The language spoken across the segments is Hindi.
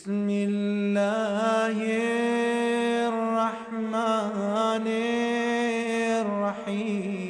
Bismillahirrahmanirrahim.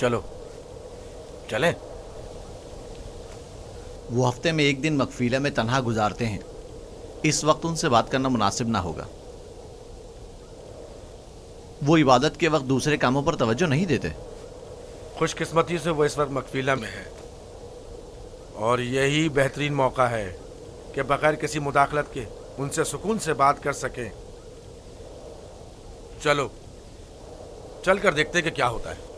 चलो चलें। वो हफ्ते में एक दिन मकफीला में तन्हा गुजारते हैं। इस वक्त उनसे बात करना मुनासिब ना होगा। वो इबादत के वक्त दूसरे कामों पर तवज्जो नहीं देते। खुशकिस्मती से वो इस वक्त मकफीला में है और यही बेहतरीन मौका है कि बगैर किसी मुदाखलत के उनसे सुकून से बात कर सकें। चलो चल कर देखते कि क्या होता है।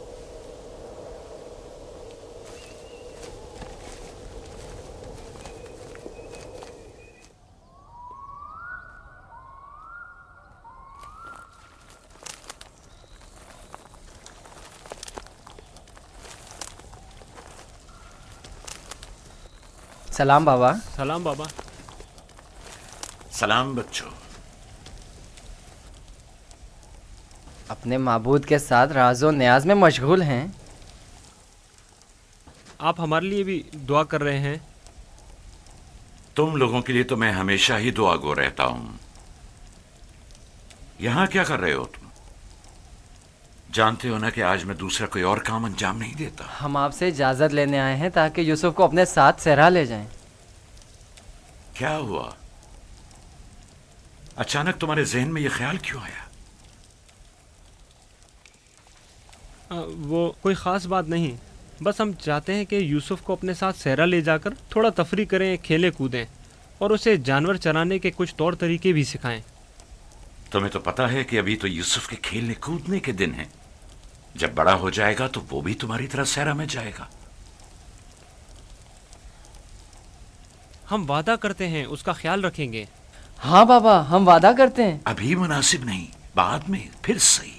सलाम बाबा। सलाम बाबा। सलाम बच्चों। अपने माबूद के साथ राज़ो न्याज में मशगूल हैं। आप हमारे लिए भी दुआ कर रहे हैं। तुम लोगों के लिए तो मैं हमेशा ही दुआ गो रहता हूं। यहां क्या कर रहे हो तुम? जानते हो ना कि आज मैं दूसरा कोई और काम अंजाम नहीं देता। हम आपसे इजाज़त लेने आए हैं ताकि यूसुफ को अपने साथ सहरा ले जाएं। क्या हुआ? अचानक तुम्हारे जहन में यह ख्याल क्यों आया? वो कोई ख़ास बात नहीं, बस हम चाहते हैं कि यूसुफ को अपने साथ सहरा ले जाकर थोड़ा तफरी करें, खेलें कूदें और उसे जानवर चराने के कुछ तौर तरीके भी सिखाएं। तुम्हें तो पता है कि अभी तो यूसुफ के खेलने कूदने के दिन हैं। जब बड़ा हो जाएगा तो वो भी तुम्हारी तरह सहरा में जाएगा। हम वादा करते हैं उसका ख्याल रखेंगे। हाँ बाबा, हम वादा करते हैं। अभी मुनासिब नहीं, बाद में फिर सही।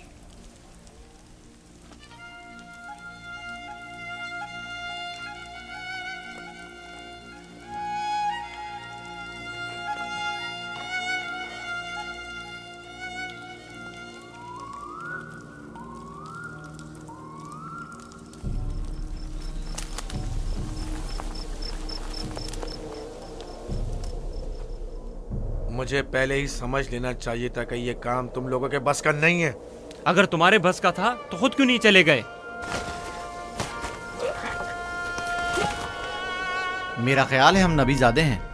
मुझे पहले ही समझ लेना चाहिए था कि ये काम तुम लोगों के बस का नहीं है। अगर तुम्हारे बस का था तो खुद क्यों नहीं चले गए? मेरा ख्याल है हम नबीज़ादे हैं।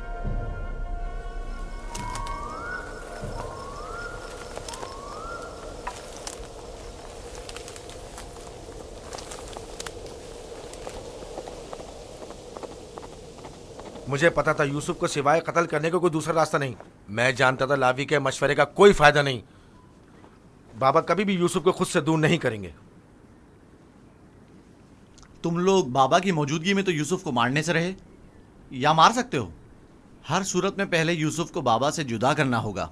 मुझे पता था यूसुफ को सिवाय कत्ल करने का कोई दूसरा रास्ता नहीं। मैं जानता था लावी के मशवरे का कोई फायदा नहीं। बाबा कभी भी यूसुफ को खुद से दूर नहीं करेंगे। तुम लोग बाबा की मौजूदगी में तो यूसुफ को मारने से रहे, या मार सकते हो। हर सूरत में पहले यूसुफ को बाबा से जुदा करना होगा,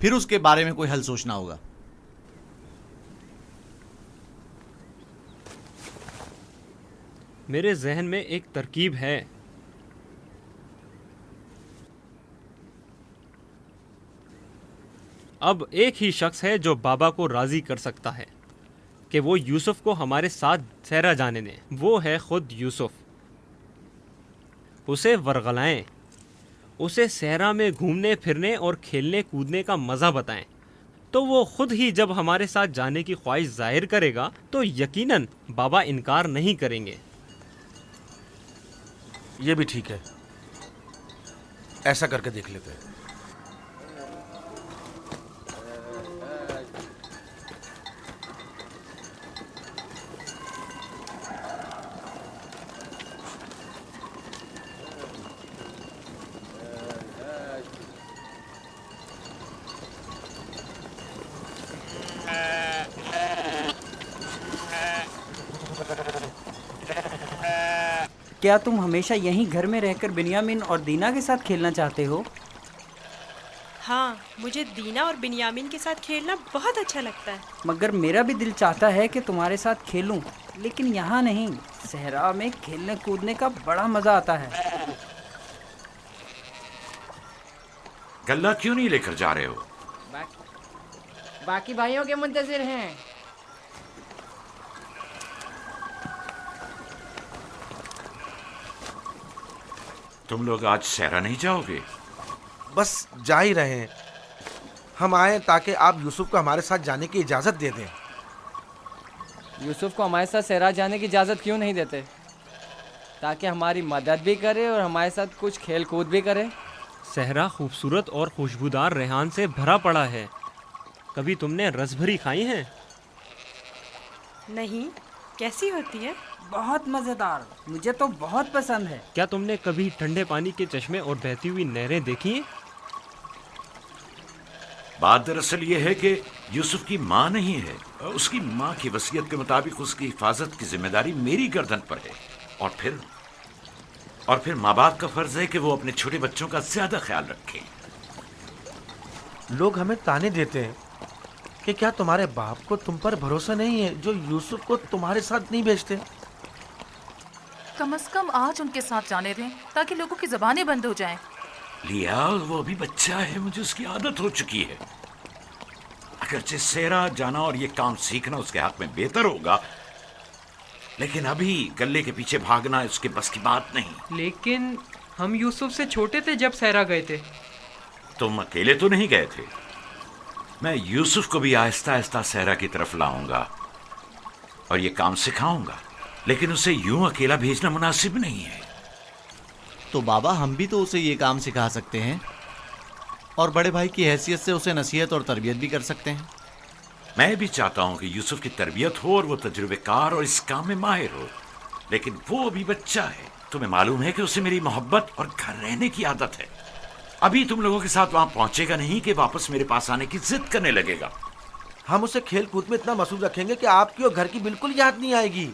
फिर उसके बारे में कोई हल सोचना होगा। मेरे जहन में एक तरकीब है। अब एक ही शख्स है जो बाबा को राजी कर सकता है कि वो यूसुफ को हमारे साथ सहरा जाने दें। वो है खुद यूसुफ। उसे वरगलाएं, उसे सहरा में घूमने फिरने और खेलने कूदने का मज़ा बताएं, तो वो खुद ही जब हमारे साथ जाने की ख्वाहिश जाहिर करेगा तो यकीनन बाबा इनकार नहीं करेंगे। ये भी ठीक है, ऐसा करके देख लेते हैं। क्या तुम हमेशा यहीं घर में रहकर बिन्यामिन और दीना के साथ खेलना चाहते हो? हाँ, मुझे दीना और बिन्यामिन के साथ खेलना बहुत अच्छा लगता है। मगर मेरा भी दिल चाहता है कि तुम्हारे साथ खेलूं, लेकिन यहाँ नहीं। सहरा में खेलने कूदने का बड़ा मजा आता है। गल्ला क्यों नहीं लेकर जा रहे हो? बाकी भाइयों के मुंतजिर हैं। तुम लोग आज सहरा नहीं जाओगे? बस जा ही रहे हैं। हम आए ताकि आप यूसुफ को हमारे साथ जाने की इजाज़त दे दें। यूसुफ को हमारे साथ सहरा जाने की इजाज़त क्यों नहीं देते? ताकि हमारी मदद भी करे और हमारे साथ कुछ खेल कूद भी करे। सहरा खूबसूरत और खुशबूदार रेहान से भरा पड़ा है। कभी तुमने रसभरी खाई है? नहीं, कैसी होती है? बहुत मजेदार, मुझे तो बहुत पसंद है। क्या तुमने कभी ठंडे पानी के चश्मे और बहती हुई नहरें देखी हैं? बात दरअसल ये है कि यूसुफ की माँ नहीं है। उसकी माँ की वसीयत के मुताबिक उसकी हिफाजत की जिम्मेदारी मेरी गर्दन पर है। और फिर माँ बाप का फर्ज है कि वो अपने छोटे बच्चों का ज्यादा ख्याल रखें। लोग हमें ताने देते हैं कि क्या तुम्हारे बाप को तुम पर भरोसा नहीं है जो यूसुफ को तुम्हारे साथ नहीं भेजते। कम से कम आज उनके साथ जाने दें ताकि लोगों की जबानें बंद हो जाएं। लिया, वो अभी बच्चा है, मुझे उसकी आदत हो चुकी है। अगरचे सेरा जाना और ये काम सीखना उसके हाथ में बेहतर होगा, लेकिन अभी गल्ले के पीछे भागना उसके बस की बात नहीं। लेकिन हम यूसुफ से छोटे थे जब सहरा गए थे। तुम अकेले तो नहीं गए थे। मैं यूसुफ को भी आहिस्ता आहिस्ता सहरा की तरफ लाऊंगा और ये काम सिखाऊंगा, लेकिन उसे यूं अकेला भेजना मुनासिब नहीं है। तो बाबा, हम भी तो उसे ये काम सिखा सकते हैं और बड़े भाई की हैसियत से उसे नसीहत और तरबियत भी कर सकते हैं। मैं भी चाहता हूं कि यूसुफ की तरबियत हो और वो तजुर्बेकार और इस काम में माहिर हो, लेकिन वो अभी बच्चा है। तुम्हें मालूम है कि उसे मेरी मोहब्बत और घर रहने की आदत है। अभी तुम लोगों के साथ वहां पहुंचेगा नहीं कि वापस मेरे पास आने की जिद करने लगेगा। हम उसे खेल कूद में इतना मसरूफ रखेंगे कि आपकी और घर की बिल्कुल याद नहीं आएगी।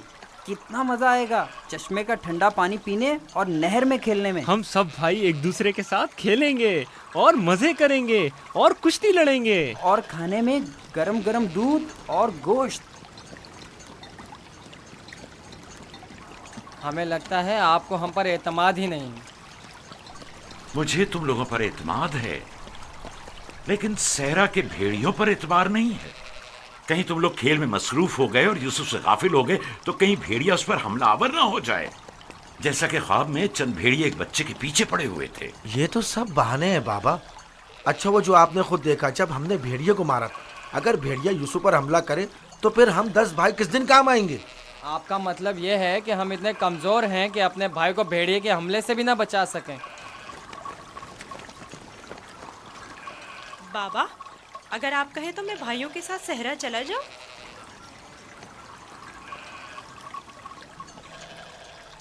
कितना मजा आएगा चश्मे का ठंडा पानी पीने और नहर में खेलने में। हम सब भाई एक दूसरे के साथ खेलेंगे और मजे करेंगे और कुश्ती लड़ेंगे और खाने में गरम गरम दूध और गोश्त। हमें लगता है आपको हम पर एतमाद ही नहीं। मुझे तुम लोगों पर एतमाद है, लेकिन सहरा के भेड़ियों पर एतबार नहीं है। कहीं तुम लोग खेल में मसरूफ हो गए और यूसुफ से गाफिल हो गए तो कहीं भेड़िया उस पर हमलावर ना हो जाए, जैसा कि ख्वाब में चंद भेड़िए एक बच्चे के पीछे पड़े हुए थे। ये तो सब बहाने हैं बाबा। अच्छा, वो जो आपने खुद देखा जब हमने भेड़िए को मारा था, अगर भेड़िया यूसुफ पर हमला करे तो फिर हम 10 भाई किस दिन काम आएंगे? आपका मतलब ये है कि हम इतने कमजोर हैं कि अपने भाई को भेड़िए के हमले से भी ना बचा सकें। बाबा, अगर आप कहें तो मैं भाइयों के साथ सहरा चला जाऊं?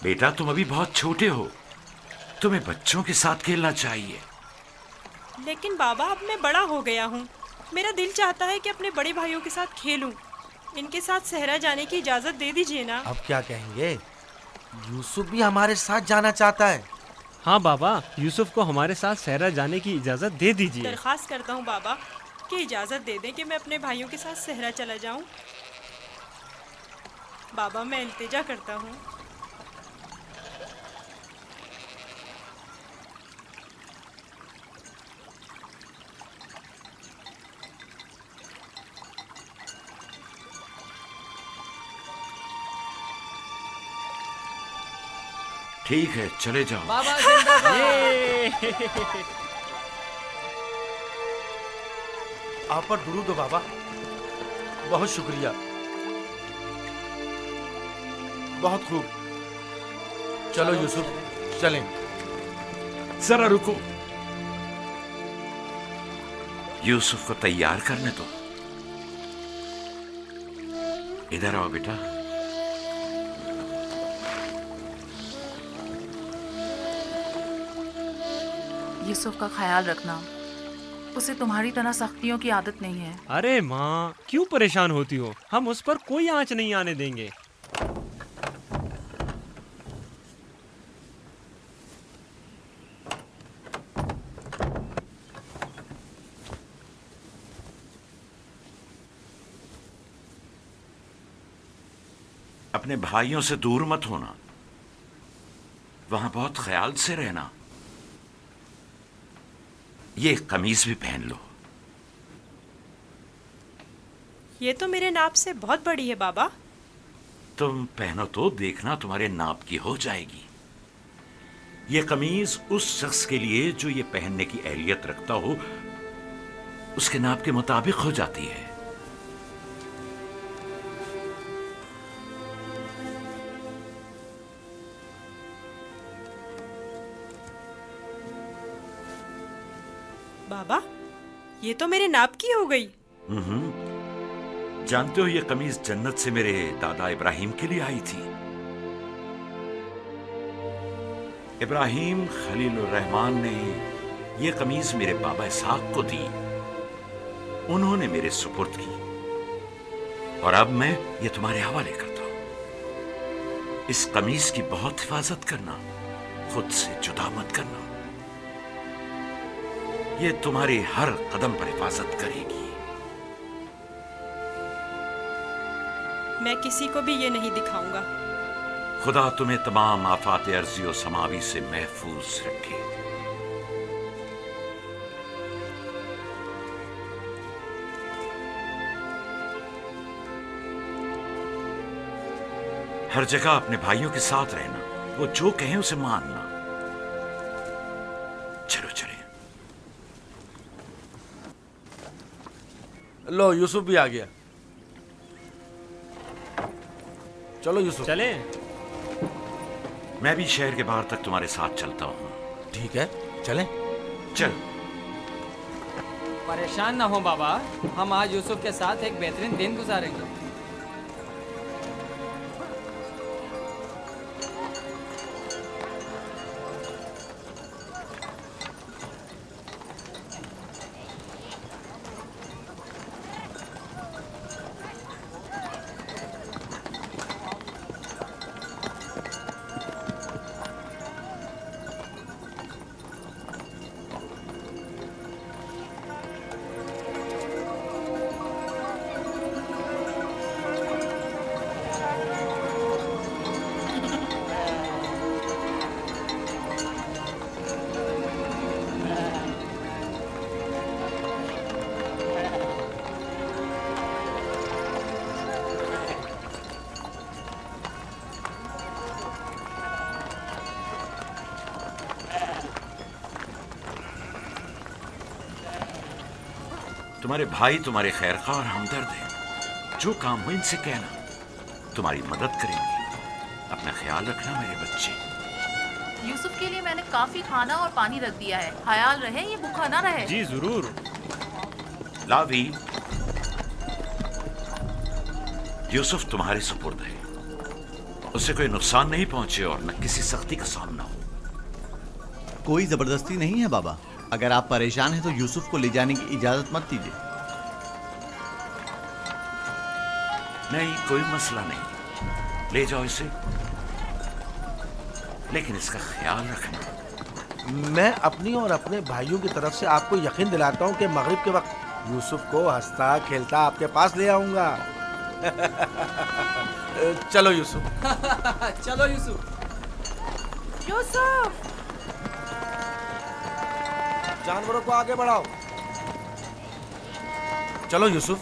बेटा, तुम अभी बहुत छोटे हो, तुम्हें बच्चों के साथ खेलना चाहिए। लेकिन बाबा, अब मैं बड़ा हो गया हूँ। मेरा दिल चाहता है कि अपने बड़े भाइयों के साथ खेलूं। इनके साथ सहरा जाने की इजाजत दे दीजिए ना। अब क्या कहेंगे? यूसुफ भी हमारे साथ जाना चाहता है। हाँ बाबा, यूसुफ को हमारे साथ सहरा जाने की इजाजत दे दीजिए। दरख्वास्त करता हूँ बाबा कि इजाजत दे दें कि मैं अपने भाइयों के साथ सहरा चला जाऊं। बाबा, मैं इल्तिजा करता हूँ। ठीक है, चले जाओ। बाबा जिंदाबाद। आप पर दुरूद हो बाबा, बहुत शुक्रिया। बहुत खूब, चलो यूसुफ, चलें। जरा रुको, यूसुफ को तैयार करने दो। इधर आओ बेटा। यूसुफ का ख्याल रखना, उसे तुम्हारी तरह सख्तियों की आदत नहीं है। अरे माँ, क्यों परेशान होती हो? हम उस पर कोई आंच नहीं आने देंगे। अपने भाइयों से दूर मत होना, वहां बहुत ख्याल से रहना। ये कमीज भी पहन लो। ये तो मेरे नाप से बहुत बड़ी है बाबा। तुम पहनो तो देखना तुम्हारे नाप की हो जाएगी। ये कमीज उस शख्स के लिए जो ये पहनने की अहलियत रखता हो, उसके नाप के मुताबिक हो जाती है। बाबा, ये तो मेरे नाप की हो गई। जानते हो, ये कमीज जन्नत से मेरे दादा इब्राहिम के लिए आई थी। इब्राहिम खलीलुर रहमान ने ये कमीज मेरे बाबा इसहाक को दी। उन्होंने मेरे सुपुर्द की और अब मैं ये तुम्हारे हवाले करता हूं। इस कमीज की बहुत हिफाजत करना, खुद से जुदा मत करना। ये तुम्हारी हर कदम पर हिफाजत करेगी। मैं किसी को भी ये नहीं दिखाऊंगा। खुदा तुम्हें तमाम आफात अर्जी और समावी से महफूज रखे। हर जगह अपने भाइयों के साथ रहना, वो जो कहें उसे मानना। चलो चले। लो यूसुफ भी आ गया। चलो यूसुफ। चले। मैं भी शहर के बाहर तक तुम्हारे साथ चलता हूँ। ठीक है, चलें। चल। परेशान ना हो बाबा, हम आज यूसुफ के साथ एक बेहतरीन दिन गुजारेंगे। तुम्हारे भाई तुम्हारे खैरखा और हमदर्द हैं। जो काम हो इनसे कहना, तुम्हारी मदद करेंगे। अपना ख्याल रखना मेरे बच्चे। यूसुफ के लिए मैंने काफी खाना और पानी रख दिया है, ख्याल रहे ये भूखा ना रहे। जी जरूर। लावी, यूसुफ तुम्हारे सुपुर्द है, उसे कोई नुकसान नहीं पहुंचे और न किसी सख्ती का सामना हो। कोई जबरदस्ती नहीं है बाबा। अगर आप परेशान हैं तो यूसुफ को ले जाने की इजाजत मत दीजिए। नहीं, कोई मसला नहीं, ले जाओ इसे, लेकिन इसका ख्याल रखना। मैं अपनी और अपने भाइयों की तरफ से आपको यकीन दिलाता हूँ कि मगरिब के वक्त यूसुफ को हंसता खेलता आपके पास ले आऊंगा। चलो यूसुफ। चलो यूसुफ। यूसुफ, जानवरों को आगे बढ़ाओ। चलो यूसुफ।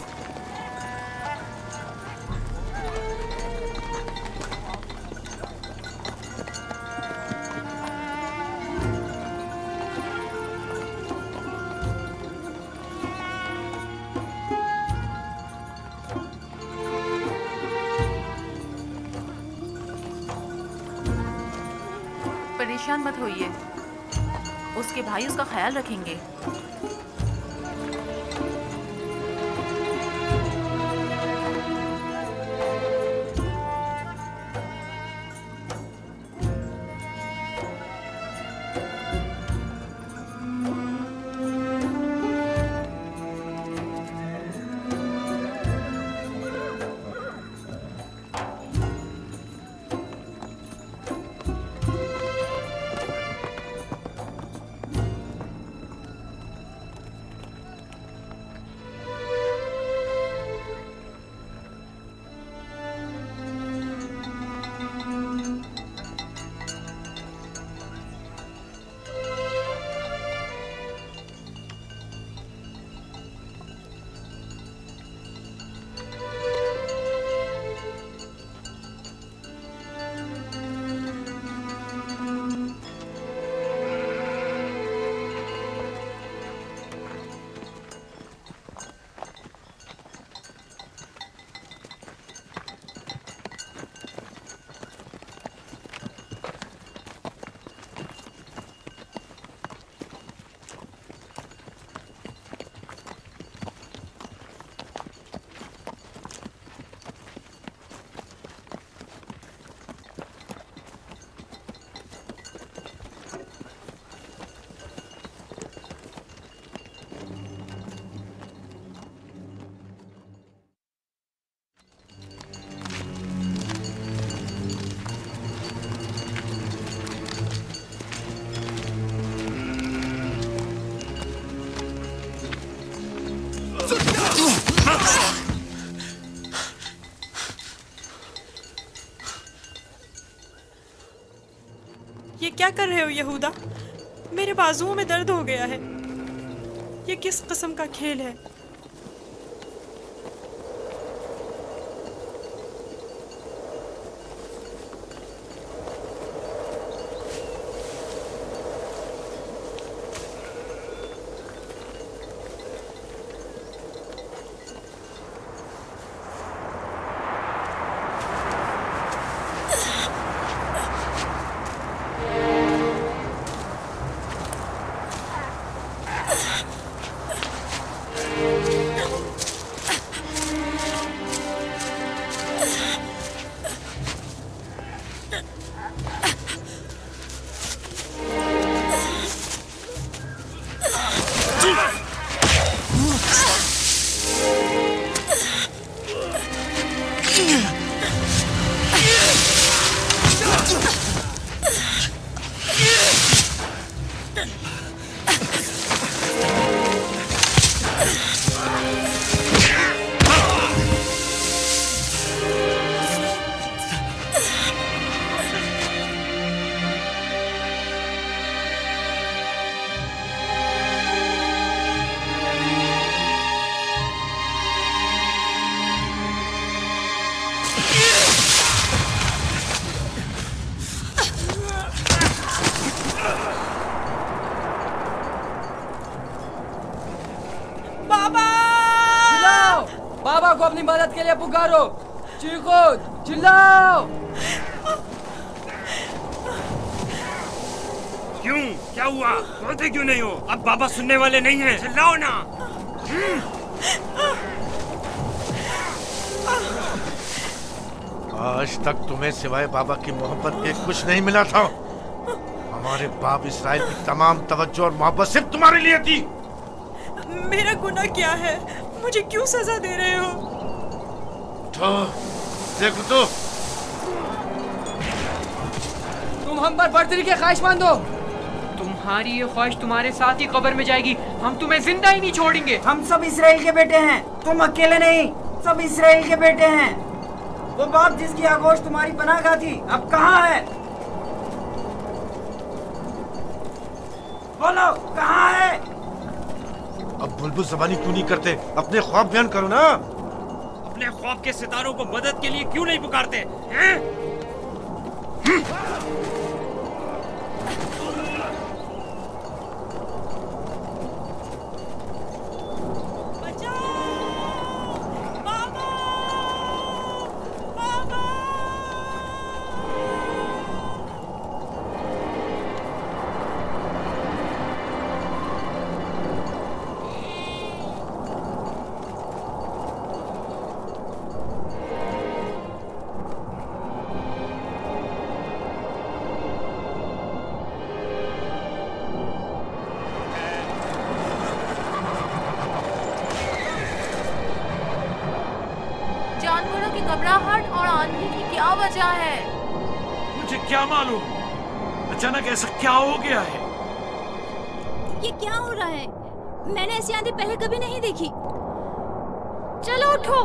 परेशान मत होइए, उसके भाई उसका ख्याल रखेंगे। ये क्या कर रहे हो यहूदा? मेरे बाजुओं में दर्द हो गया है। ये किस किस्म का खेल है? बाबा को अपनी मदद के लिए पुकारो, चीखो, चिल्लाओ। क्यों? क्या हुआ? रोते क्यों नहीं हो? अब बाबा सुनने वाले नहीं हैं। चिल्लाओ ना। आज तक तुम्हें सिवाय बाबा की मोहब्बत के कुछ नहीं मिला था। हमारे बाप इसराइल की तमाम तवज्जो और मोहब्बत सिर्फ तुम्हारे लिए थी। मेरा गुनाह क्या है? मुझे क्यों सजा दे रहे हो? तो देखो तो, तुम हम पर बर्तरी के ख्वाहिशमंद हो। तुम्हारी ये ख्वाहिश तुम्हारे साथ ही कब्र में जाएगी। हम तुम्हें जिंदा ही नहीं छोड़ेंगे। हम सब इसराइल के बेटे हैं, तुम अकेले नहीं, सब इसराइल के बेटे हैं। वो बाप जिसकी आगोश तुम्हारी पनाहगाह थी, अब कहाँ है? बोलो, कहाँ है? अब बुलबुल ज़बानी क्यों नहीं करते? अपने ख्वाब बयान करो ना। अपने ख्वाब के सितारों को मदद के लिए क्यों नहीं पुकारते हैं? जानवरों की घबराहट और आंधी की क्या वजह है? मुझे क्या मालूम, अचानक ऐसा क्या हो गया है? ये क्या हो रहा है? मैंने ऐसी आंधी पहले कभी नहीं देखी। चलो उठो,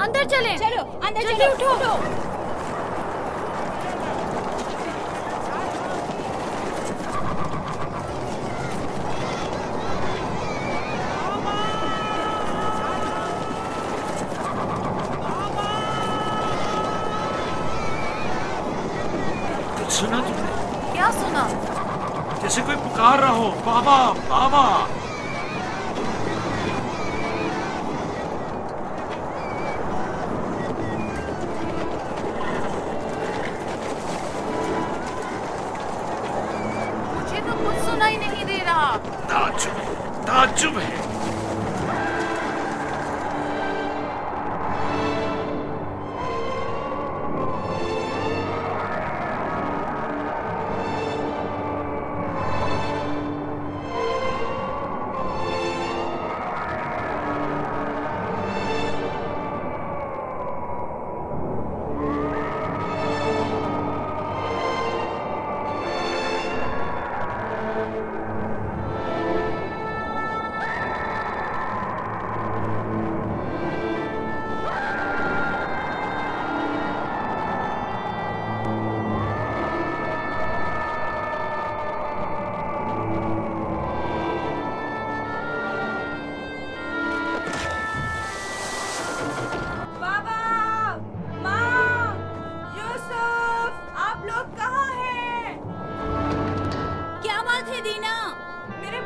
अंदर चलें। चलो अंदर चलो, उठो। सुना तुमने? क्या सुना? जैसे कोई पुकार रहा हो, बाबा बाबा। मुझे तो कुछ सुनाई नहीं दे रहा। ताज्जुब है।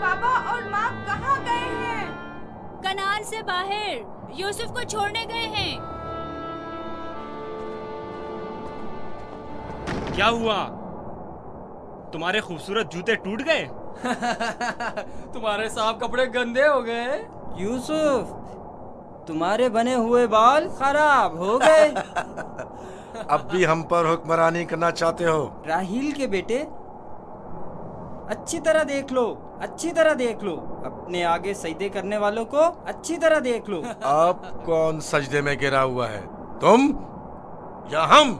बाबा और माँ कहाँ गए हैं? कनान से बाहर यूसुफ को छोड़ने गए हैं। क्या हुआ? तुम्हारे खूबसूरत जूते टूट गए? तुम्हारे साफ कपड़े गंदे हो गए। यूसुफ, तुम्हारे बने हुए बाल खराब हो गए। अब भी हम पर हुक्मरानी करना चाहते हो? राहील के बेटे, अच्छी तरह देख लो, अच्छी तरह देख लो। अपने आगे सजदे करने वालों को अच्छी तरह देख लो। अब कौन सजदे में गिरा हुआ है, तुम या हम?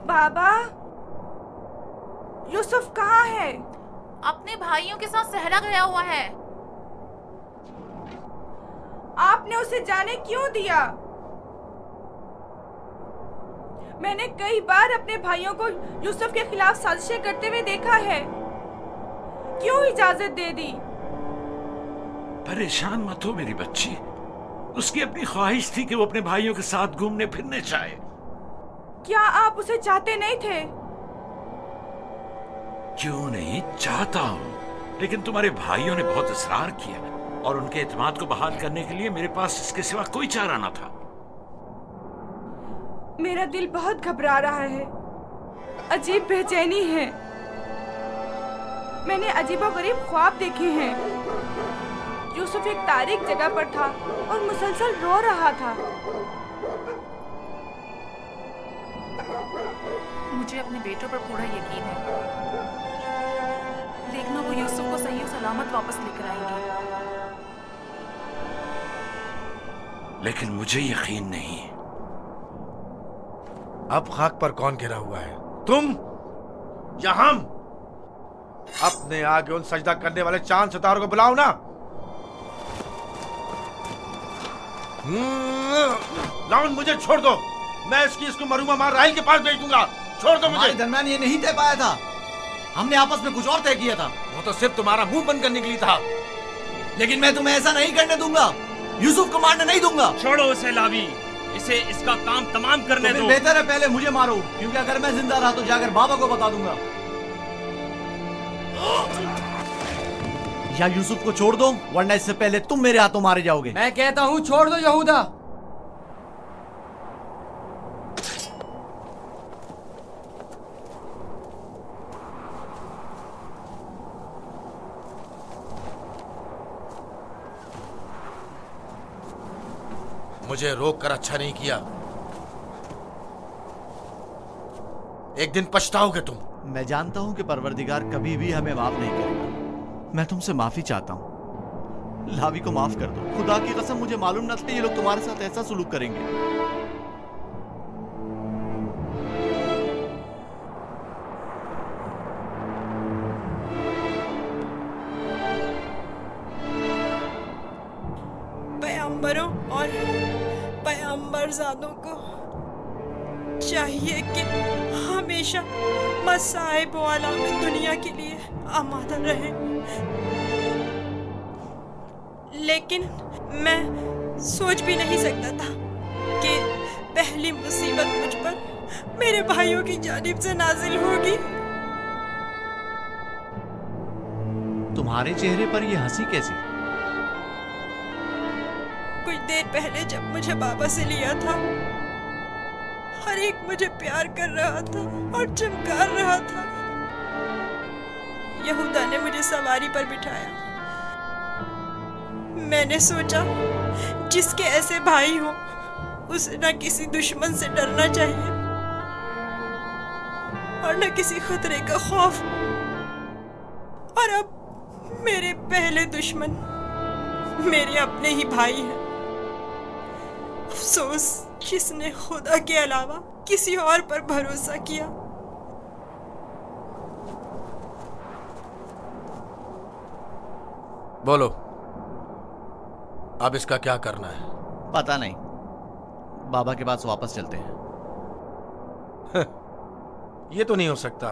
बाबा, यूसुफ कहाँ है? अपने भाइयों के साथ सहरा गया हुआ है। आपने उसे जाने क्यों दिया? मैंने कई बार अपने भाइयों को यूसुफ के खिलाफ साजिशें करते हुए देखा है। क्यों इजाजत दे दी? परेशान मत हो मेरी बच्ची। उसकी अपनी ख्वाहिश थी कि वो अपने भाइयों के साथ घूमने फिरने चाहे। क्या आप उसे चाहते नहीं थे? क्यों नहीं, चाहता हूं, लेकिन तुम्हारे भाइयों ने बहुत इसरार किया और उनके एतमाद को बहाल करने के लिए मेरे पास इसके सिवा कोई चारा न था। मेरा दिल बहुत घबरा रहा है, अजीब बेचैनी है। मैंने अजीबोगरीब ख्वाब देखे हैं। यूसुफ एक तारीक जगह पर था और मुसलसल रो रहा था। मुझे अपने बेटों पर पूरा यकीन है। देखना, वो यूसुफ को सही और सलामत वापस लेकर आएंगे। लेकिन मुझे यकीन नहीं। अब खाक पर कौन गिरा हुआ है, तुम या हम? अपने आगे उन सजदा करने वाले चांद सितारों को बुलाओ ना। लाउन, मुझे छोड़ दो। मैं इसको मरूंगा मार राहिल के पास भेज दूंगा। छोड़ दो मुझे। हमारे दरमियान ये नहीं तय पाया था, हमने आपस में कुछ और तय किया था। वो तो सिर्फ तुम्हारा मुंह बंद करने के लिए था। लेकिन मैं तुम्हें ऐसा नहीं करने दूंगा, यूसुफ को मारने नहीं दूंगा। छोड़ो उसे लावी, इसे इसका काम तमाम करने दो। बेहतर है पहले मुझे मारो, क्योंकि अगर मैं जिंदा रहा तो जाकर बाबा को बता दूंगा। या यूसुफ को छोड़ दो, वरना इससे पहले तुम मेरे हाथों मारे जाओगे। मैं कहता हूँ छोड़ दो यहूदा। मुझे रोक कर अच्छा नहीं किया। एक दिन पछताओगे तुम। मैं जानता हूं कि परवरदिगार कभी भी हमें माफ नहीं करेगा। मैं तुमसे माफी चाहता हूं। लावी को माफ कर दो। खुदा की कसम, मुझे मालूम न था ये लोग तुम्हारे साथ ऐसा सुलूक करेंगे। पैगंबरों और पैगंबरजादों को चाहिए कि हमेशा मसाइब वाला में दुनिया के लिए आमादा रहे। लेकिन मैं सोच भी नहीं सकता था कि पहली मुसीबत मुझ पर मेरे भाइयों की जानिब से नाजिल होगी। तुम्हारे चेहरे पर यह हंसी कैसी? कुछ देर पहले जब मुझे बाबा से लिया था, हर एक मुझे प्यार कर रहा था और चमकार रहा था। यहूदा ने मुझे सवारी पर बिठाया। मैंने सोचा जिसके ऐसे भाई हो उसे न किसी दुश्मन से डरना चाहिए और न किसी खतरे का खौफ। और अब मेरे पहले दुश्मन मेरे अपने ही भाई हैं। अफसोस जिसने खुदा के अलावा किसी और पर भरोसा किया। बोलो, अब इसका क्या करना है? पता नहीं, बाबा के पास वापस चलते हैं। ये तो नहीं हो सकता।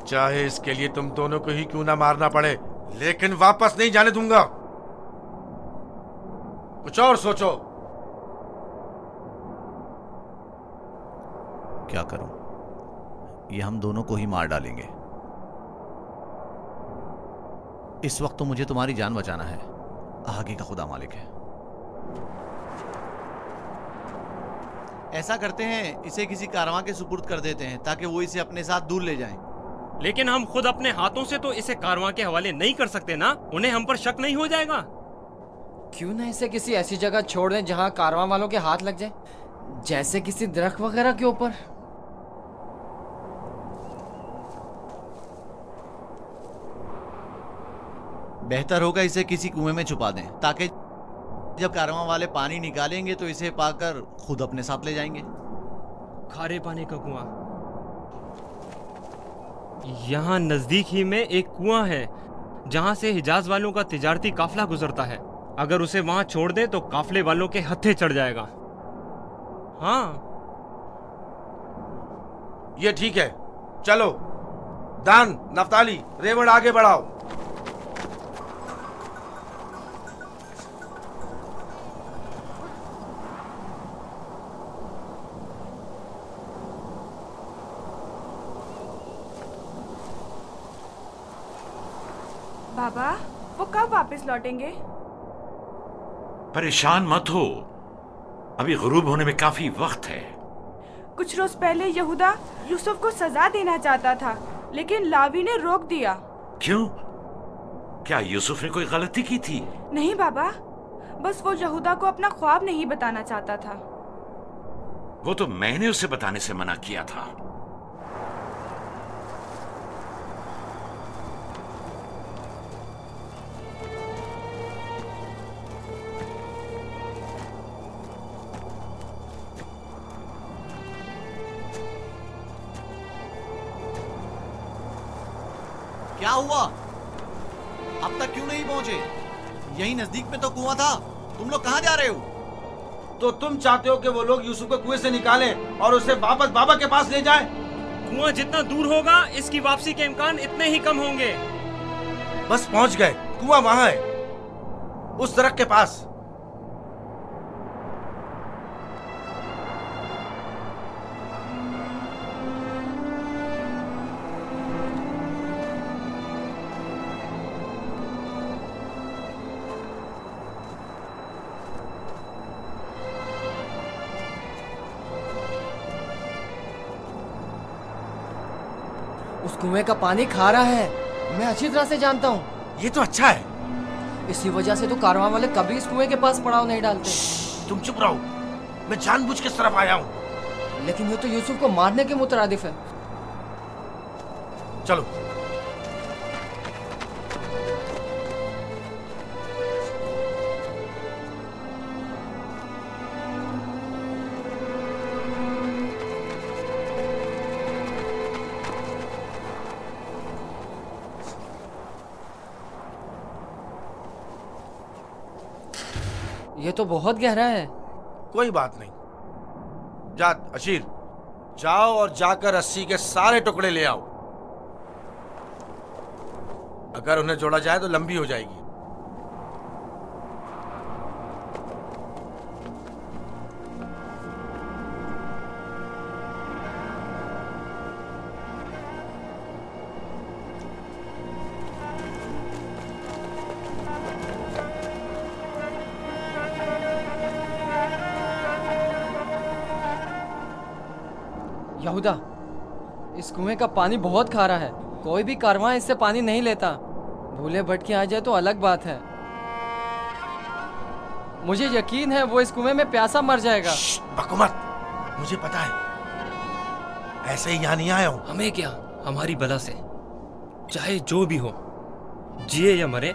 चाहे इसके लिए तुम दोनों को ही क्यों ना मारना पड़े, लेकिन वापस नहीं जाने दूंगा। कुछ और सोचो। क्या करूं? ये हम दोनों को ही मार डालेंगे। इस वक्त तो मुझे तुम्हारी जान बचाना है, आगे का खुदा मालिक है। ऐसा करते हैं, इसे किसी कारवां के सुपुर्द कर देते हैं ताकि वो इसे अपने साथ दूर ले जाएं। लेकिन हम खुद अपने हाथों से तो इसे कारवां के हवाले नहीं कर सकते ना, उन्हें हम पर शक नहीं हो जाएगा? क्यों ना इसे किसी ऐसी जगह छोड़ दें जहां कारवां वालों के हाथ लग जाए, जैसे किसी दरख्त वगैरह के ऊपर। बेहतर होगा इसे किसी कुएं में छुपा दें ताकि जब कारवां वाले पानी निकालेंगे तो इसे पाकर खुद अपने साथ ले जाएंगे। खारे पानी का कुआं। यहाँ नजदीक ही में एक कुआं है जहाँ से हिजाज वालों का तिजारती काफिला गुजरता है। अगर उसे वहां छोड़ दें तो काफिले वालों के हत्थे चढ़ जाएगा। हाँ, ये ठीक है। चलो दान, नफ्ताली, रेवड़ आगे बढ़ाओ। बाबा, वो कब वापस लौटेंगे? परेशान मत हो, अभी गुरूब होने में काफी वक्त है। कुछ रोज पहले यहूदा यूसुफ को सजा देना चाहता था, लेकिन लावी ने रोक दिया। क्यों? क्या यूसुफ ने कोई गलती की थी? नहीं बाबा, बस वो यहूदा को अपना ख्वाब नहीं बताना चाहता था। वो तो मैंने उसे बताने से मना किया था। क्या हुआ? अब तक क्यों नहीं पहुंचे? यही नजदीक में तो कुआं था। तुम लोग कहां जा रहे हो? तो तुम चाहते हो कि वो लोग यूसुफ को कुएं से निकालें और उसे वापस बाबा के पास ले जाएं? कुआं जितना दूर होगा इसकी वापसी के इम्कान इतने ही कम होंगे। बस पहुंच गए। कुआं वहां है, उस दरख्त के पास। उस कुएं का पानी खारा है, मैं अच्छी तरह से जानता हूँ। ये तो अच्छा है। इसी वजह से तो कारवां वाले कभी इस कुएं के पास पड़ाव नहीं डालते। तुम चुप रहो, मैं जानबूझ के इस तरफ आया हूँ। लेकिन ये तो यूसुफ को मारने के मुतरादिफ है। चलो। ये तो बहुत गहरा है। कोई बात नहीं। जा अशीर, जाओ और जाकर रस्सी के सारे टुकड़े ले आओ। अगर उन्हें जोड़ा जाए तो लंबी हो जाएगी। यहूदा, इस कुएं का पानी बहुत खारा है। कोई भी कारवां इससे पानी नहीं लेता। भूले भटके आ जाए तो अलग बात है। मुझे यकीन है वो इस कुएं में प्यासा मर जाएगा। बको मत, मुझे पता है। ऐसे ही यहाँ नहीं आया हूँ। हमें क्या, हमारी बला से चाहे जो भी हो, जिए या मरे।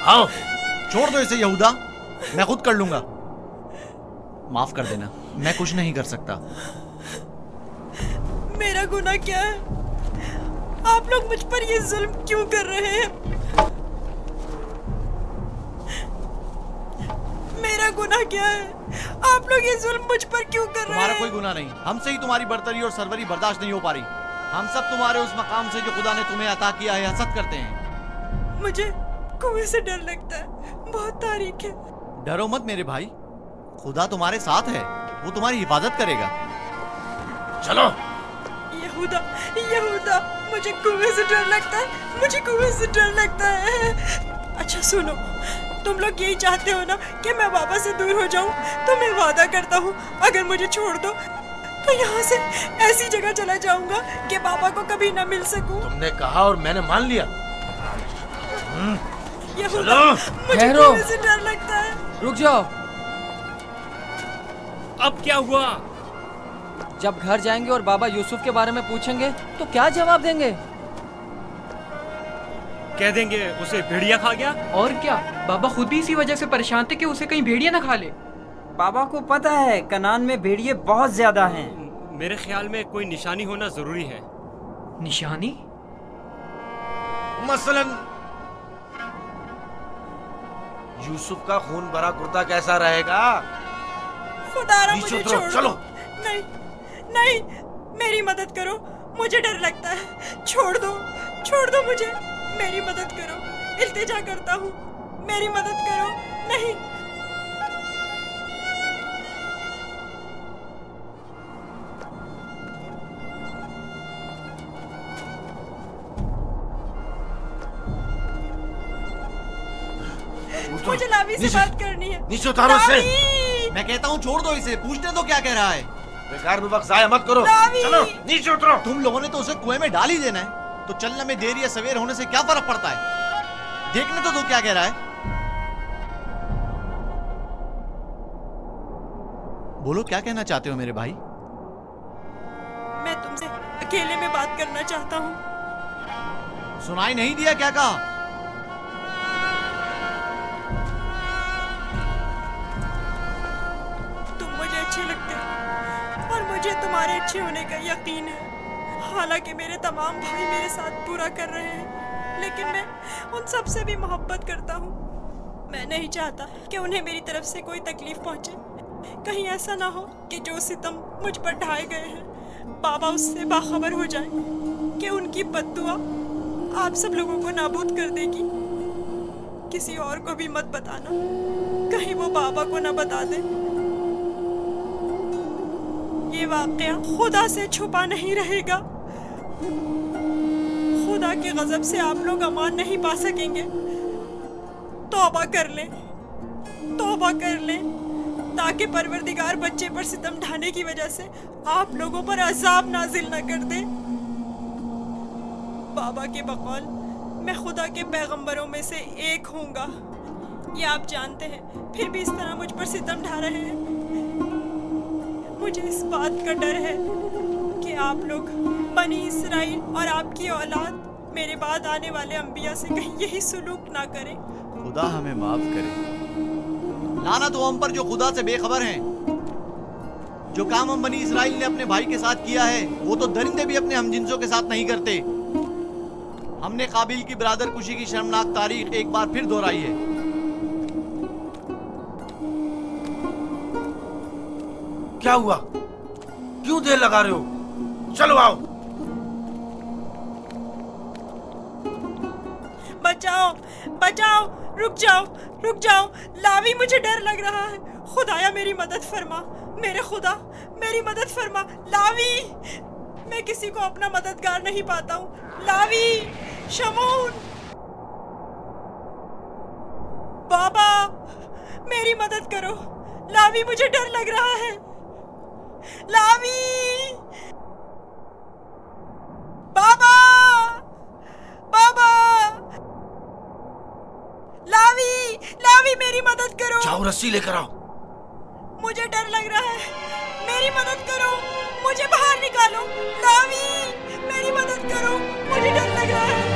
आओ, छोड़ दो इसे यहूदा, मैं खुद कर लूंगा। माफ कर देना, मैं कुछ नहीं कर सकता। मेरा गुनाह क्या है? आप लोग मुझ पर ये जुल्म क्यों कर रहे हैं? मेरा गुनाह क्या है? आप लोग ये जुल्म मुझ पर क्यों कर रहे हैं? तुम्हारा कोई गुनाह नहीं। हमसे ही तुम्हारी बर्तरी और सरवरी बर्दाश्त नहीं हो पा रही। हम सब तुम्हारे उस मकाम से जो खुदा ने तुम्हें अता किया है हसद करते हैं। मुझे कुएं से डर लगता है, बहुत तारीख है। डरो मत मेरे भाई, खुदा तुम्हारे साथ है, वो तुम्हारी हिफाजत करेगा। चलो। यहूदा, यहूदा, मुझे कुएं से डर लगता है, मुझे कुएं से डर लगता है। अच्छा सुनो, तुम लोग यही चाहते हो ना कि मैं बाबा से दूर हो जाऊं, तो मैं वादा करता हूँ अगर मुझे छोड़ दो तो यहाँ से ऐसी जगह चला जाऊंगा कि बाबा को कभी ना मिल सकूं। तुमने कहा और मैंने मान लिया। यहूदा, मुझे ठहरो। कुएं से डर लगता है। रुक जाओ। अब क्या हुआ? जब घर जाएंगे और बाबा यूसुफ के बारे में पूछेंगे तो क्या जवाब देंगे? कह देंगे उसे भेड़िया खा गया। और क्या, बाबा खुद भी इसी वजह से परेशान थे कि उसे कहीं भेड़िया ना खा ले। बाबा को पता है कनान में भेड़िए बहुत ज्यादा हैं। मेरे ख्याल में कोई निशानी होना जरूरी है। निशानी? मसलन यूसुफ का खून भरा कुर्ता कैसा रहेगा? खुदारा नीचे मुझे उतरो, छोड़ चलो। दो। नहीं, नहीं, मेरी मदद करो, मुझे डर लगता है। छोड़ दो मुझे, मेरी मदद करो, इल्तिजा करता हूँ, मेरी मदद करो। नहीं। मुझे लावी से बात करनी है। नीचे उतारो इसे। मैं कहता हूँ छोड़ दो इसे, पूछने दो क्या कह रहा है। बेकार में वक्त जाया मत करो। लावी। चलो नीचे उतरो। तुम लोगों ने तो उसे कुएं में डाल ही देना है, तो चलने में देर या सवेर होने से क्या फर्क पड़ता है? देखने तो दो क्या कह रहा है। बोलो क्या कहना चाहते हो मेरे भाई? मैं तुमसे अकेले में बात करना चाहता हूँ। सुनाई नहीं दिया क्या कहा? तुम मुझे अच्छे लगते हो और मुझे तुम्हारे अच्छे होने का यकीन है। हालांकि मेरे तमाम भाई मेरे साथ पूरा कर रहे हैं, लेकिन मैं उन सब से भी मोहब्बत करता हूँ। मैं नहीं चाहता कि उन्हें मेरी तरफ से कोई तकलीफ पहुँचे। कहीं ऐसा ना हो कि जो सितम मुझ पर ढाए गए हैं बाबा उससे बाखबर हो जाए कि उनकी बद्दुआ आप सब लोगों को नाबूद कर देगी। किसी और को भी मत बताना, कहीं वो बाबा को ना बता दे। ये वाकया खुदा से छुपा नहीं रहेगा। खुदा के गजब से आप लोग अमान नहीं पा सकेंगे। तौबा कर लें, तौबा कर लें, ताकि परवरदिगार बच्चे पर सितम ढाने की वजह से आप लोगों पर अजाब नाजिल न कर दे। बाबा के बकौल मैं खुदा के पैगंबरों में से एक हूँगा, ये आप जानते हैं, फिर भी इस तरह मुझ पर सितम ढा रहे हैं। मुझे इस बात का डर है कि आप लोग बनी इसराइल और आपकी औलाद मेरे बाद आने वाले अंबिया से कहीं यही सुलूक ना करें। खुदा हमें माफ करे। लानत हो हम पर जो खुदा से बेखबर हैं। जो काम हम बनी इसराइल ने अपने भाई के साथ किया है वो तो दरिंदे भी अपने हमजिंसों के साथ नहीं करते। हमने काबिल की बरादर कुशी की शर्मनाक तारीख एक बार फिर दोहराई है। क्या हुआ? क्यों देर लगा रहे हो? चलो आओ। बचाओ, बचाओ, रुक जाओ, रुक जाओ। लावी, मुझे डर लग रहा है। खुदाया मेरी मदद फरमा, मेरे खुदा मेरी मदद फरमा। लावी, मैं किसी को अपना मददगार नहीं पाता हूँ। लावी, शमून, बाबा मेरी मदद करो। लावी, मुझे डर लग रहा है। लावी, बाबा, बाबा, लावी, लावी मेरी मदद करो। जाओ रस्सी लेकर आओ। मुझे डर लग रहा है, मेरी मदद करो, मुझे बाहर निकालो। लावी, मेरी मदद करो, मुझे डर लग रहा है।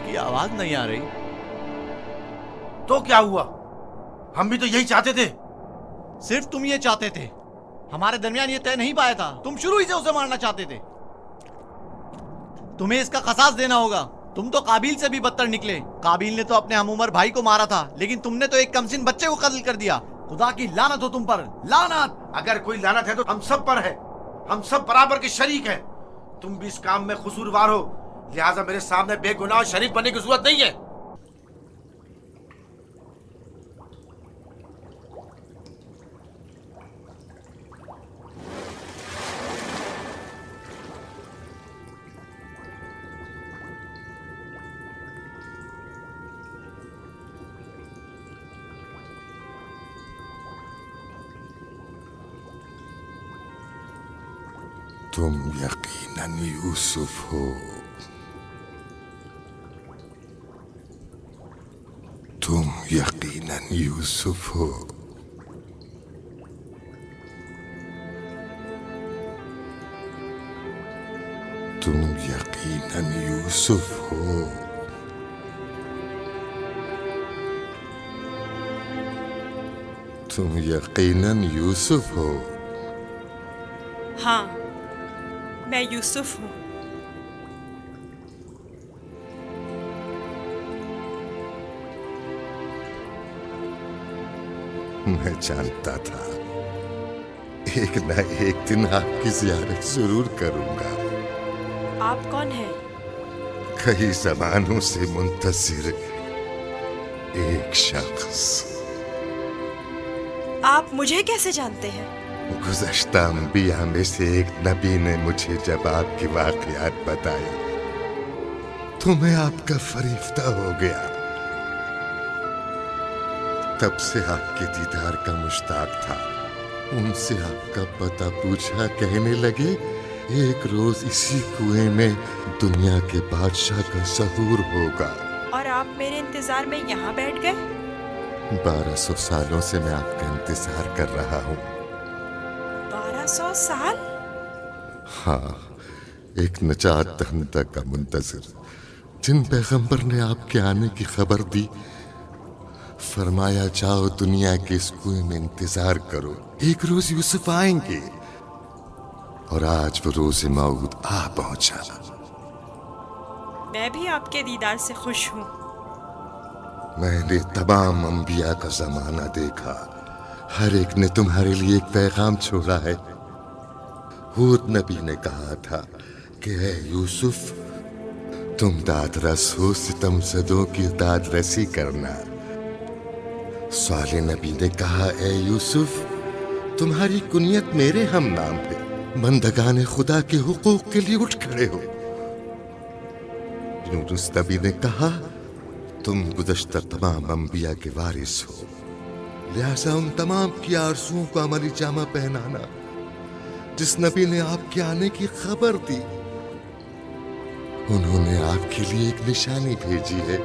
आपकी आवाज नहीं आ रही। तो क्या हुआ? हम भी तो यही चाहते थे। सिर्फ तुम ये चाहते थे, हमारे दरमियान ये तय नहीं पाया था। तुम शुरू ही से उसे मारना चाहते थे। तुम्हें इसका क़सास देना होगा। तुम तो काबिल से भी बदतर निकले। काबिल ने तो अपने हमउम्र भाई को मारा था, लेकिन तुमने तो एक कमसिन बच्चे को कत्ल कर दिया। खुदा की लानत हो तुम पर, लानत। अगर कोई लानत है तो हम सब पर है। हम सब बराबर के शरीक हैं। तुम भी इस काम में कसूरवार हो, लिहाजा मेरे सामने बेगुनाह शरीक बनने की जरूरत नहीं है। तुम यकीनन यूसुफ हो। तुम यकीनन यूसुफ हो। तुम यकीनन यूसुफ हो। तुम यकीनन यूसुफ हो। हाँ, मैं यूसुफ हूँ। मैं जानता था एक न एक दिन आपकी ज़ियारत जरूर करूंगा। आप कौन हैं? कई ज़मानों से मुंतज़िर एक शख्स। आप मुझे कैसे जानते हैं? गुज़श्ता अंबिया में से एक नबी ने मुझे जब आपके वाक़यात बताए तो मैं आपका फरिश्ता हो गया। तब से आपके दीदार का मुश्ताक था। उनसे आपका पता पूछा, कहने लगे एक रोज इसी कुएं में दुनिया के बादशाह का ज़हूर होगा। और आप मेरे इंतजार में यहाँ बैठ गए? 1200 सालों से मैं आपका इंतजार कर रहा हूँ। 1200 साल? हाँ, एक नजात दहिंदा का मुंतज़िर, जिन पैगंबर ने आपके आने की खबर दी, फरमाया जाओ दुनिया के इस कुएं में इंतजार करो, एक रोज यूसुफ आएंगे। और आज वो रोज मौद आ पहुंचा। मैं भी आपके दीदार से खुश हूँ। मैंने तमाम अंबिया का जमाना देखा, हर एक ने तुम्हारे लिए एक पैगाम छोड़ा है। हूद नबी ने कहा था कि ऐ यूसुफ, तुम दादरस हो, सितमज़दों की दादरसी करना। साले नबी ने कहा, ऐ यूसुफ, तुम्हारी कुनियत मेरे हम नाम है, बंदगाने खुदा के हुकूक के लिए उठ खड़े हो। यूनुस नबी ने कहा, तुम गुज़श्ता तमाम अंबिया के वारिस हो, लिहाजा उन तमाम की आरज़ुओं को अमली जामा पहनाना जिस नबी ने आपके आने की खबर दी। उन्होंने आपके लिए एक निशानी भेजी है,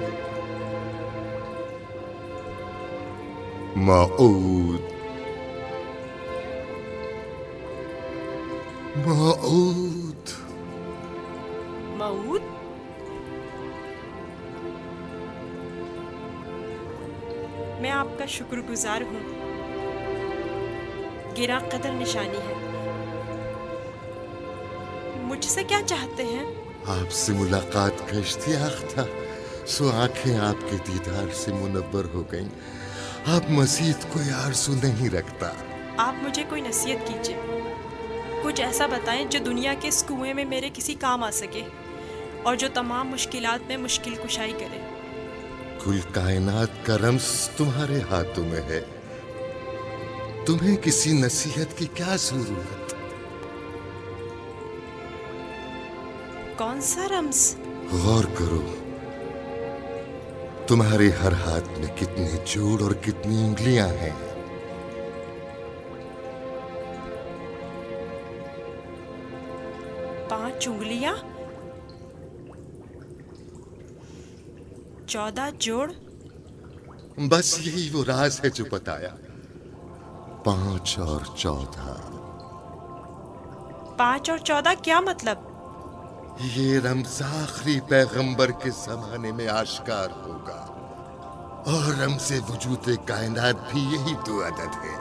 मऊद। मऊद। मऊद? मैं आपका शुक्रगुजार हूँ। गिरा कदर निशानी है। मुझसे क्या चाहते हैं? आपसे मुलाकात का इश्तियाक था, सो आंखें आपके दीदार से मुनव्वर हो गईं। आप मज़ीद कोई आरज़ू नहीं रखता। आप मुझे कोई नसीहत कीजिए, कुछ ऐसा बताएं जो दुनिया के इस कुएं में मेरे किसी काम आ सके और जो तमाम मुश्किलात में मुश्किल कुशाई करे। कुल कायनात का रम्स तुम्हारे हाथों में है, तुम्हें किसी नसीहत की क्या जरूरत? कौन सा रम्स? गौर करो, तुम्हारे हर हाथ में कितने जोड़ और कितनी उंगलियां हैं। पांच उंगलियां, 14 जोड़। बस यही वो राज है जो बताया, 5 और 14। 5 और 14 क्या मतलब? ये रमज़ आखिरी पैगंबर के ज़माने में आश्कार होगा, और रमज़े वजूद कायनात भी यही दो अदद है।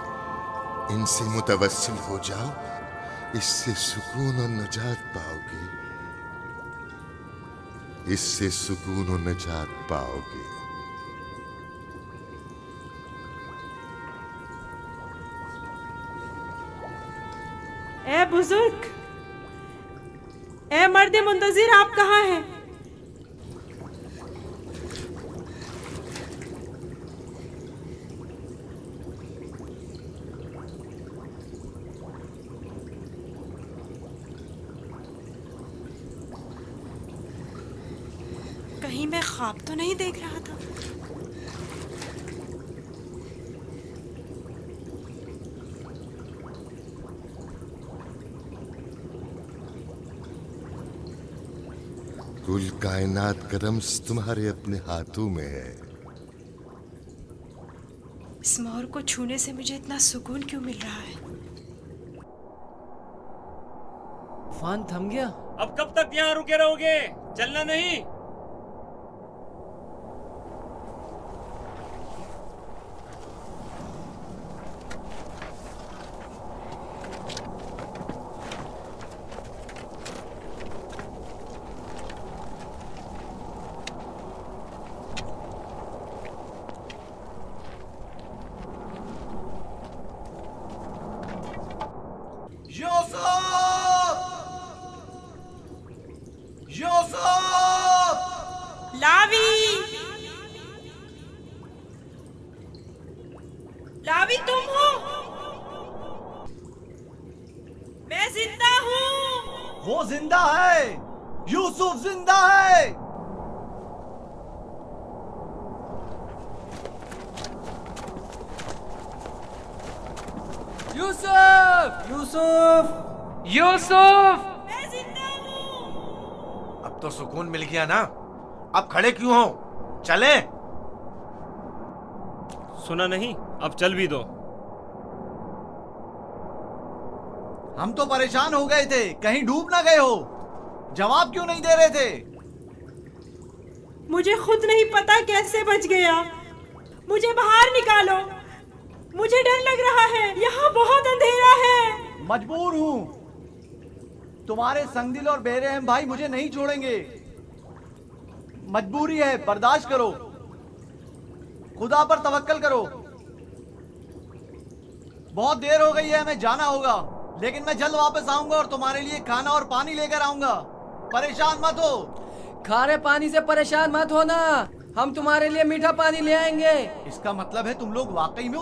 इनसे मुतवस्सिल हो जाओ, इससे सुकून और नजात पाओगे, इससे सुकून और नजात पाओगे। ए बुजुर्ग, ए मर्द मुंतजिर, आप कहाँ हैं? कहीं मैं ख्वाब तो नहीं देख रहा था? कुल कायनात का रम्ज़ तुम्हारे अपने हाथों में है। इस मोर को छूने से मुझे इतना सुकून क्यों मिल रहा है? तूफान थम गया। अब कब तक यहाँ रुके रहोगे? चलना नहीं? लावी, तुम हो? मैं जिंदा हूँ। वो जिंदा है, यूसुफ जिंदा है। यूसुफ! यूसुफ! यूसुफ! मैं जिंदा हूँ। अब तो सुकून मिल गया ना? अब खड़े क्यों हो? चले। सुना नहीं? अब चल भी दो। हम तो परेशान हो गए थे, कहीं डूब ना गए हो। जवाब क्यों नहीं दे रहे थे? मुझे खुद नहीं पता कैसे बच गया। मुझे बाहर निकालो, मुझे डर लग रहा है, यहाँ बहुत अंधेरा है। मजबूर हूँ, तुम्हारे संगदिल और बेरहम भाई मुझे नहीं छोड़ेंगे। मजबूरी है, बर्दाश्त करो, खुदा पर तवक्कल करो। बहुत देर हो गई है, हमें जाना होगा, लेकिन मैं जल्द वापस आऊंगा और तुम्हारे लिए खाना और पानी लेकर आऊंगा। परेशान मत हो। खारे पानी से परेशान मत होना, हम तुम्हारे लिए मीठा पानी ले आएंगे। इसका मतलब है तुम लोग वाकई में